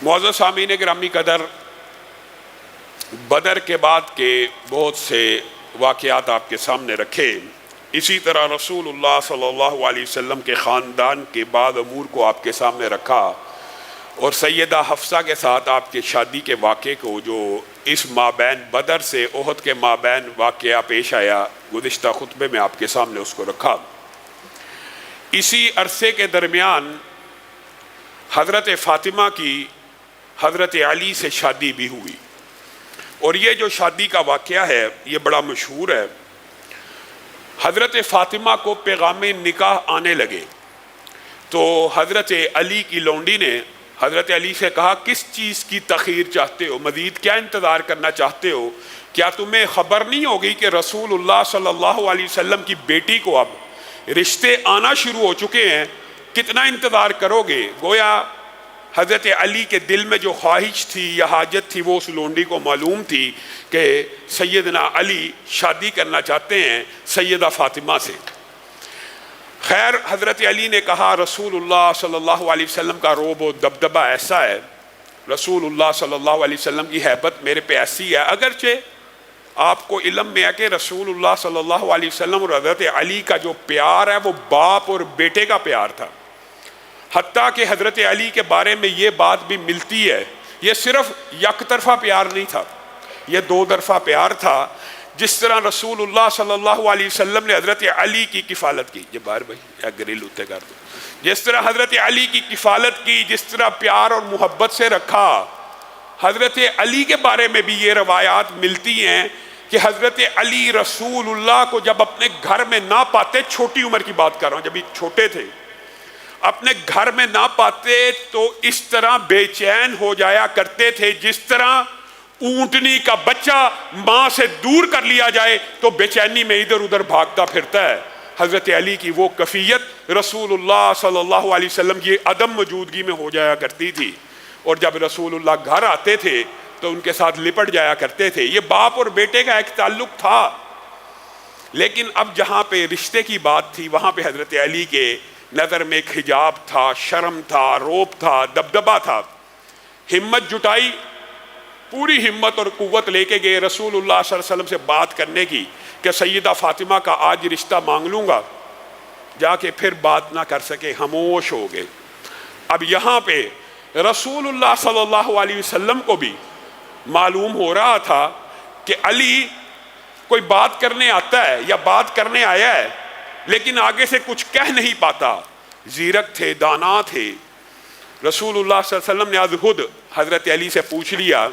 معزز سامعین گرامی قدر، بدر کے بعد کے بہت سے واقعات آپ کے سامنے رکھے، اسی طرح رسول اللہ صلی اللہ علیہ وسلم کے خاندان کے بعد امور کو آپ کے سامنے رکھا، اور سیدہ حفصہ کے ساتھ آپ کے شادی کے واقعے کو جو اس مابین بدر سے احد کے مابین واقعہ پیش آیا، گزشتہ خطبے میں آپ کے سامنے اس کو رکھا۔ اسی عرصے کے درمیان حضرت فاطمہ کی حضرت علی سے شادی بھی ہوئی، اور یہ جو شادی کا واقعہ ہے یہ بڑا مشہور ہے۔ حضرت فاطمہ کو پیغام نکاح آنے لگے تو حضرت علی کی لونڈی نے حضرت علی سے کہا، کس چیز کی تخیر چاہتے ہو؟ مزید کیا انتظار کرنا چاہتے ہو؟ کیا تمہیں خبر نہیں ہوگی کہ رسول اللہ صلی اللہ علیہ وسلم کی بیٹی کو اب رشتے آنا شروع ہو چکے ہیں؟ کتنا انتظار کرو گے؟ گویا حضرت علی کے دل میں جو خواہش تھی یا حاجت تھی وہ اس لونڈی کو معلوم تھی کہ سیدنا علی شادی کرنا چاہتے ہیں سیدہ فاطمہ سے۔ خیر، حضرت علی نے کہا، رسول اللہ صلی اللہ علیہ وسلم کا رعب و دبدبہ ایسا ہے، رسول اللہ صلی اللہ علیہ وسلم کی ہیبت میرے پہ ایسی ہے، اگرچہ آپ کو علم میں ہے کہ رسول اللہ صلی اللہ علیہ وسلم اور حضرت علی کا جو پیار ہے وہ باپ اور بیٹے کا پیار تھا، حتیٰ کہ حضرت علی کے بارے میں یہ بات بھی ملتی ہے، یہ صرف یک طرفہ پیار نہیں تھا، یہ دو طرفہ پیار تھا۔ جس طرح رسول اللہ صلی اللہ علیہ وسلم نے حضرت علی کی کفالت کی، یہ باہر بھائی یا گریل ہوتے کر دو، جس طرح حضرت علی کی کفالت کی، جس طرح پیار اور محبت سے رکھا، حضرت علی کے بارے میں بھی یہ روایات ملتی ہیں کہ حضرت علی رسول اللہ کو جب اپنے گھر میں نہ پاتے، چھوٹی عمر کی بات کر رہا ہوں، جب یہ چھوٹے تھے، اپنے گھر میں نہ پاتے تو اس طرح بے چین ہو جایا کرتے تھے جس طرح اونٹنی کا بچہ ماں سے دور کر لیا جائے تو بے چینی میں ادھر ادھر بھاگتا پھرتا ہے۔ حضرت علی کی وہ کفیت رسول اللہ صلی اللہ علیہ وسلم کی عدم موجودگی میں ہو جایا کرتی تھی، اور جب رسول اللہ گھر آتے تھے تو ان کے ساتھ لپٹ جایا کرتے تھے۔ یہ باپ اور بیٹے کا ایک تعلق تھا، لیکن اب جہاں پہ رشتے کی بات تھی وہاں پہ حضرت علی کے نظر میں ایک حجاب تھا، شرم تھا، روب تھا، دبدبہ تھا۔ ہمت جٹائی، پوری ہمت اور قوت لے کے گئے رسول اللہ صلی اللہ علیہ وسلم سے بات کرنے کی کہ سیدہ فاطمہ کا آج رشتہ مانگ لوں گا، جا کے پھر بات نہ کر سکے، خاموش ہو گئے۔ اب یہاں پہ رسول اللہ صلی اللہ علیہ وسلم کو بھی معلوم ہو رہا تھا کہ علی کوئی بات کرنے آتا ہے یا بات کرنے آیا ہے لیکن آگے سے کچھ کہہ نہیں پاتا۔ زیرک تھے، دانا تھے۔ رسول اللہ صلی اللہ علیہ وسلم نے از خود حضرت علی سے پوچھ لیا،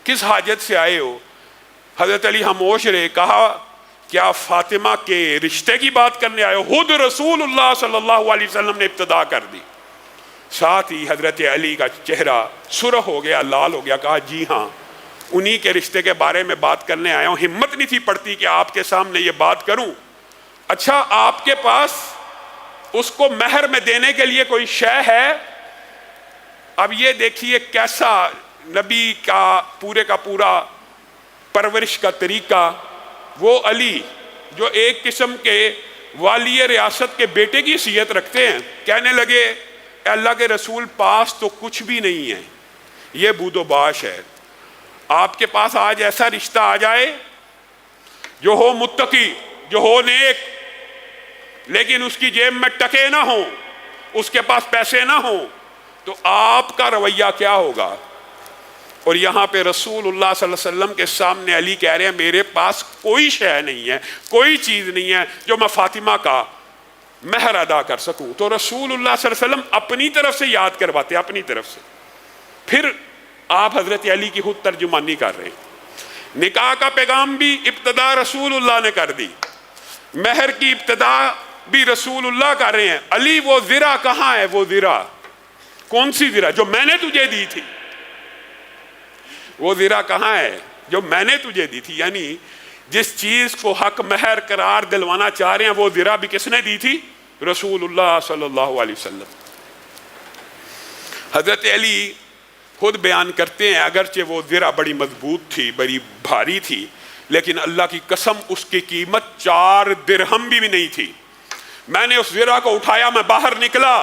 کس حاجت سے آئے ہو؟ حضرت علی خاموش رہے۔ کہا، کیا فاطمہ کے رشتے کی بات کرنے آئے ہو؟ خود رسول اللہ صلی اللہ علیہ وسلم نے ابتدا کر دی۔ ساتھ ہی حضرت علی کا چہرہ سرخ ہو گیا، لال ہو گیا۔ کہا، جی ہاں، انہی کے رشتے کے بارے میں بات کرنے آیا ہوں۔ ہمت نہیں تھی پڑتی کہ آپ کے سامنے یہ بات کروں۔ اچھا، آپ کے پاس اس کو مہر میں دینے کے لیے کوئی شے ہے؟ اب یہ دیکھیے کیسا نبی کا پورا پرورش کا طریقہ۔ وہ علی جو ایک قسم کے والی ریاست کے بیٹے کی حیثیت رکھتے ہیں، کہنے لگے، اے اللہ کے رسول، پاس تو کچھ بھی نہیں ہے، یہ بود و باش ہے۔ آپ کے پاس آج ایسا رشتہ آ جائے جو ہو متقی، جو ہو نیک، لیکن اس کی جیب میں ٹکے نہ ہوں، اس کے پاس پیسے نہ ہوں، تو آپ کا رویہ کیا ہوگا؟ اور یہاں پہ رسول اللہ صلی اللہ علیہ وسلم کے سامنے علی کہہ رہے ہیں، میرے پاس کوئی شے نہیں ہے، کوئی چیز نہیں ہے جو میں فاطمہ کا مہر ادا کر سکوں۔ تو رسول اللہ صلی اللہ علیہ وسلم اپنی طرف سے یاد کرواتے، اپنی طرف سے۔ پھر آپ حضرت علی کی خود ترجمانی کر رہے ہیں۔ نکاح کا پیغام بھی ابتدا رسول اللہ نے کر دی، مہر کی ابتدا بھی رسول اللہ کر رہے ہیں۔ علی، وہ زرہ کہاں ہے؟ وہ زرہ کون سی زرہ؟ جو میں نے تجھے دی تھی۔ وہ زرہ کہاں ہے جو میں نے تجھے دی تھی؟ یعنی جس چیز کو حق مہر قرار دلوانا چاہ رہے ہیں وہ زرہ بھی کس نے دی تھی؟ رسول اللہ صلی اللہ علیہ وسلم۔ حضرت علی خود بیان کرتے ہیں، اگرچہ وہ زرہ بڑی مضبوط تھی، بڑی بھاری تھی، لیکن اللہ کی قسم اس کی قیمت 4 درہم بھی نہیں تھی۔ میں نے اس زرہ کو اٹھایا، میں باہر نکلا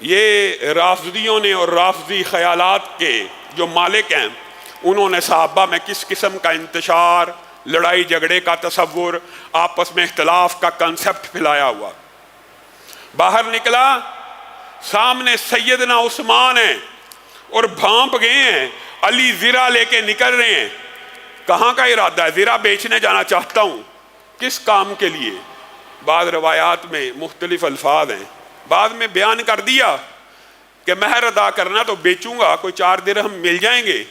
یہ رافضیوں نے اور رافضی خیالات کے جو مالک ہیں انہوں نے صحابہ میں کس قسم کا انتشار، لڑائی جھگڑے کا تصور، آپس میں اختلاف کا کنسپٹ پھیلایا ہوا۔ باہر نکلا، سامنے سیدنا عثمان ہیں اور بھانپ گئے ہیں، علی زرہ لے کے نکل رہے ہیں۔ کہاں کا ارادہ ہے؟ زرہ بیچنے جانا چاہتا ہوں۔ کس کام کے لیے؟ بعض روایات میں مختلف الفاظ ہیں، بعد میں بیان کر دیا کہ مہر ادا کرنا تو بیچوں گا، کوئی 4 درہم مل جائیں گے،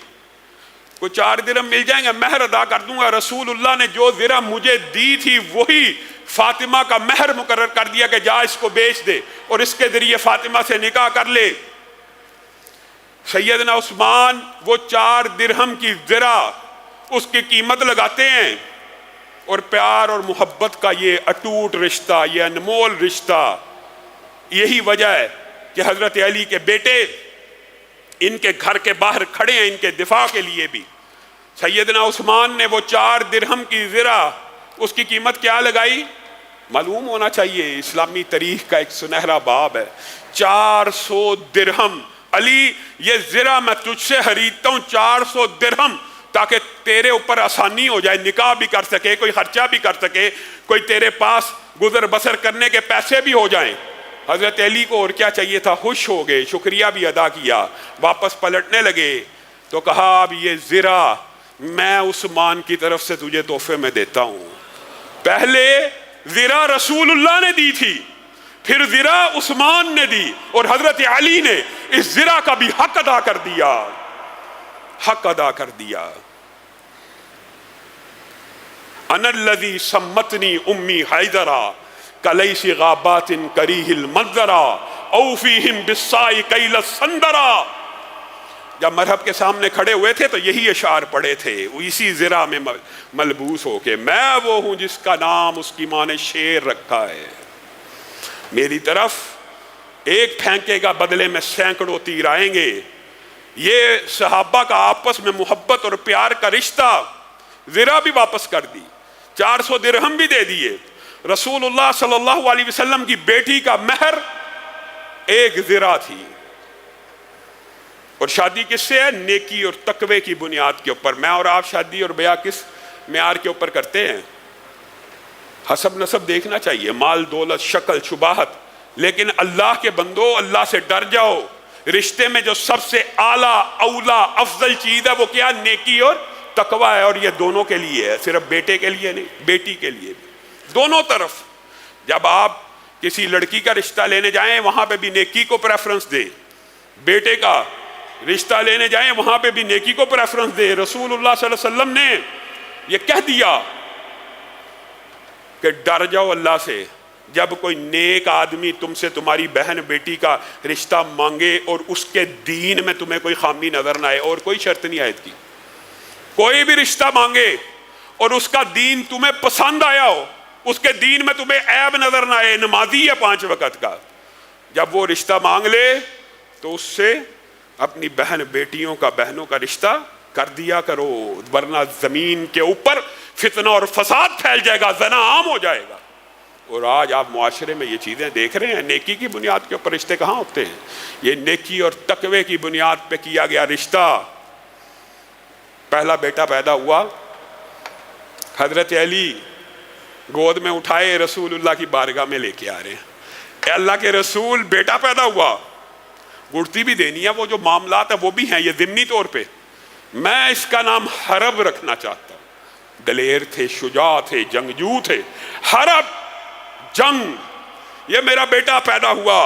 کوئی 4 درہم مل جائیں گے، مہر ادا کر دوں گا۔ رسول اللہ نے جو زرہ مجھے دی تھی وہی فاطمہ کا مہر مقرر کر دیا کہ جا اس کو بیچ دے اور اس کے ذریعے فاطمہ سے نکاح کر لے۔ سیدنا عثمان وہ 4 درہم کی زرہ اس کی قیمت لگاتے ہیں، اور پیار اور محبت کا یہ اٹوٹ رشتہ، یہ انمول رشتہ، یہی وجہ ہے کہ حضرت علی کے بیٹے ان کے گھر کے باہر کھڑے ہیں ان کے دفاع کے لیے بھی۔ سیدنا عثمان نے وہ 4 درہم کی زرہ اس کی قیمت کیا لگائی؟ معلوم ہونا چاہیے، اسلامی تاریخ کا ایک سنہرا باب ہے۔ 400 درہم۔ علی یہ زرہ میں تجھ سے خریدتا ہوں 400 درہم، تاکہ تیرے اوپر آسانی ہو جائے، نکاح بھی کر سکے، کوئی خرچہ بھی کر سکے، کوئی تیرے پاس گزر بسر کرنے کے پیسے بھی ہو جائیں۔ حضرت علی کو اور کیا چاہیے تھا؟ خوش ہو گئے، شکریہ بھی ادا کیا، واپس پلٹنے لگے تو کہا اب یہ زرہ میں عثمان کی طرف سے تجھے تحفے میں دیتا ہوں۔ پہلے زرہ رسول اللہ نے دی تھی، پھر زرہ عثمان نے دی، اور حضرت علی نے اس زرہ کا بھی حق ادا کر دیا، حق ادا کر دیا۔ انا الذی سمتنی امی حیدرا کلیس غابات کریہ المنظرا او فیہم بالسائی کیل السندرا۔ جب مرحب کے سامنے کھڑے ہوئے تھے تو یہی اشعار پڑھے تھے، اسی زرہ میں ملبوس ہو کے، میں وہ ہوں جس کا نام اس کی ماں نے شیر رکھا ہے، میری طرف ایک پھینکے گا بدلے میں سینکڑوں تیر آئیں گے۔ یہ صحابہ کا آپس میں محبت اور پیار کا رشتہ، زرہ بھی واپس کر دی، 400 درہم بھی دے دیے۔ رسول اللہ صلی اللہ علیہ وسلم کی بیٹی کا مہر ایک زرہ تھی، اور شادی کس سے ہے؟ نیکی اور تقوی کی بنیاد کے اوپر۔ میں اور آپ شادی اور بیاہ کس معیار کے اوپر کرتے ہیں؟ حسب نسب دیکھنا چاہیے، مال دولت شکل شباہت، لیکن اللہ کے بندو اللہ سے ڈر جاؤ۔ رشتے میں جو سب سے اعلیٰ اولا افضل چیز ہے وہ کیا؟ نیکی اور تقوی ہے، اور یہ دونوں کے لیے ہے، صرف بیٹے کے لیے نہیں، بیٹی کے لیے بھی، دونوں طرف۔ جب آپ کسی لڑکی کا رشتہ لینے جائیں وہاں پہ بھی نیکی کو پریفرنس دیں، بیٹے کا رشتہ لینے جائیں وہاں پہ بھی نیکی کو پریفرنس دیں۔ رسول اللہ صلی اللہ علیہ وسلم نے یہ کہہ دیا کہ ڈر جاؤ اللہ سے، جب کوئی نیک آدمی تم سے تمہاری بہن بیٹی کا رشتہ مانگے اور اس کے دین میں تمہیں کوئی خامی نظر نہ آئے، اور کوئی شرط نہیں عائد کی، کوئی بھی رشتہ مانگے اور اس کا دین تمہیں پسند آیا ہو، اس کے دین میں تمہیں عیب نظر نہ آئے، نمازی ہے 5 وقت کا، جب وہ رشتہ مانگ لے تو اس سے اپنی بہن بیٹیوں کا، بہنوں کا رشتہ کر دیا کرو، ورنہ زمین کے اوپر فتنہ اور فساد پھیل جائے گا، زنا عام ہو جائے گا۔ اور آج آپ معاشرے میں یہ چیزیں دیکھ رہے ہیں، نیکی کی بنیاد کے اوپر رشتے کہاں ہوتے ہیں؟ یہ نیکی اور تقوی کی بنیاد پہ کیا گیا رشتہ۔ پہلا بیٹا پیدا ہوا، حضرت علی گود میں اٹھائے رسول اللہ کی بارگاہ میں لے کے آ رہے ہیں، اے اللہ کے رسول بیٹا پیدا ہوا، گڑتی بھی دینی ہے، وہ جو معاملات ہیں وہ بھی ہیں، یہ ضمنی طور پہ، میں اس کا نام حرب رکھنا چاہتا ہوں۔ دلیر تھے، شجاع تھے، جنگجو تھے، حرب جنگ، یہ میرا بیٹا پیدا ہوا۔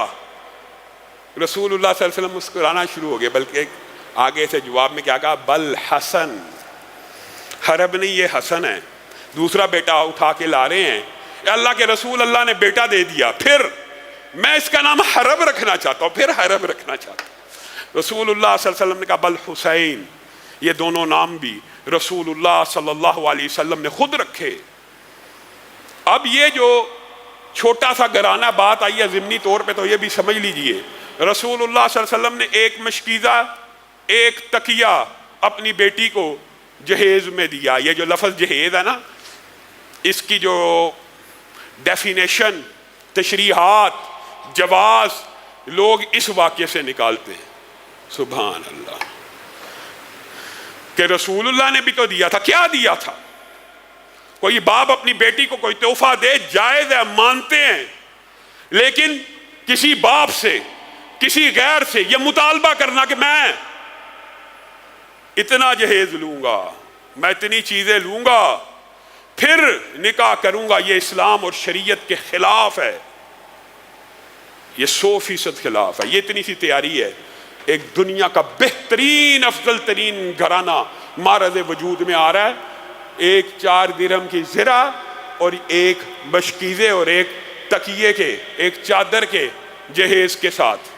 رسول اللہ صلی اللہ علیہ وسلم مسکرانا شروع ہو گئے، بلکہ آگے سے جواب میں کیا کہا؟ بل حسن، حرب نہیں یہ حسن ہے، دوسرا بیٹا اٹھا کے لا رہے ہیں۔ اے اللہ کے رسول، اللہ نے بیٹا دے دیا، پھر میں اس کا نام حرب رکھنا چاہتا ہوں، پھر حرب رکھنا چاہتا ہوں۔ رسول اللہ صلی اللہ علیہ وسلم نے کہا بل حسین، یہ دونوں نام بھی رسول اللہ صلی اللہ علیہ وسلم نے خود رکھے۔ اب یہ جو چھوٹا سا گرانہ بات آئی ہے ضمنی طور پہ، تو یہ بھی سمجھ لیجئے، رسول اللہ صلی اللہ علیہ وسلم نے ایک مشکیزہ، ایک تکیہ اپنی بیٹی کو جہیز میں دیا۔ یہ جو لفظ جہیز ہے نا، اس کی جو ڈیفینیشن، تشریحات، جواز، لوگ اس واقعے سے نکالتے ہیں. سبحان اللہ. کہ رسول اللہ نے بھی تو دیا تھا. کیا دیا تھا؟ کوئی باپ اپنی بیٹی کو کوئی تحفہ دے، جائز ہے، مانتے ہیں، لیکن کسی باپ سے، کسی غیر سے یہ مطالبہ کرنا کہ میں اتنا جہیز لوں گا، میں اتنی چیزیں لوں گا، پھر نکاح کروں گا، یہ اسلام اور شریعت کے خلاف ہے. یہ 100% خلاف ہے. یہ اتنی سی تیاری ہے. ایک دنیا کا بہترین افضل ترین گھرانہ معرض وجود میں آ رہا ہے، ایک 4 درہم کی زرہ اور ایک بشکیزے اور ایک تکیے کے، ایک چادر کے جہیز کے ساتھ.